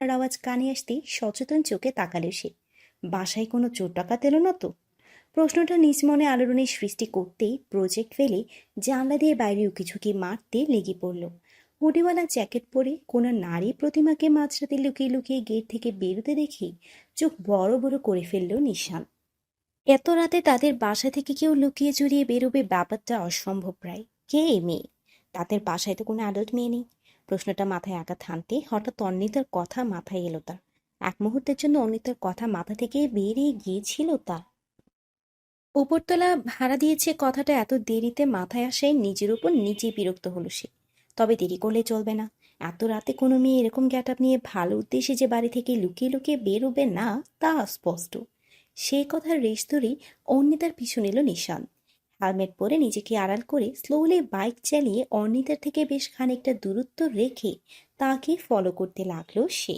গলার আওয়াজ কানে আসতেই সচেতন চোখে তাকালো সে। বাসায় কোনো চোর ডাকাত এলো না তো? প্রশ্নটা নিজ মনে আলোড়নের সৃষ্টি করতেই প্রজেক্ট ফেলে জানলা দিয়ে বাইরে উকিঝুঁকি মারতে লেগে পড়ল। হুডিওয়ালা জ্যাকেট পরে কোনো নারী প্রতিমাকে মাঝরাতে লুকিয়ে লুকিয়ে গেট থেকে বেরোতে দেখে চোখ বড় বড় করে ফেলল নিশান। এত রাতে তাদের বাসা থেকে কেউ লুকিয়ে চুরিয়ে বেরোবে, ব্যাপারটা অসম্ভব প্রায়। কে এই মেয়ে? তাদের বাসায় তো কোনো অ্যাডাল্ট মেয়ে নেই। প্রশ্নটা মাথায় আঘাত হানতে হঠাৎ অন্বিতার কথা মাথায় এলো তার। এক মুহূর্তের জন্য অন্বিতার কথা মাথা থেকে বেরিয়ে গিয়েছিল তার। উপরতলা ভাড়া দিয়েছে কথাটা এত দেরিতে মাথায় আসায় নিজের উপর নিজেই বিরক্ত হলো সে। তবে দেরি করলে চলবে না। এত রাতে কোনো মেয়ে এরকম গেট আপ নিয়ে ভালো উদ্দেশ্যে যে বাড়ি থেকে লুকিয়ে লুকিয়ে বেরোবে না তা স্পষ্ট। সেই কথার রেশ ধরেই অর্ণিতার পিছু নিল নিশান। হেলমেট পরে নিজেকে আড়াল করে স্লোলি বাইক চালিয়ে অর্ণিতার থেকে বেশ খানিকটা দূরত্ব রেখে তাকে ফলো করতে লাগলো সে।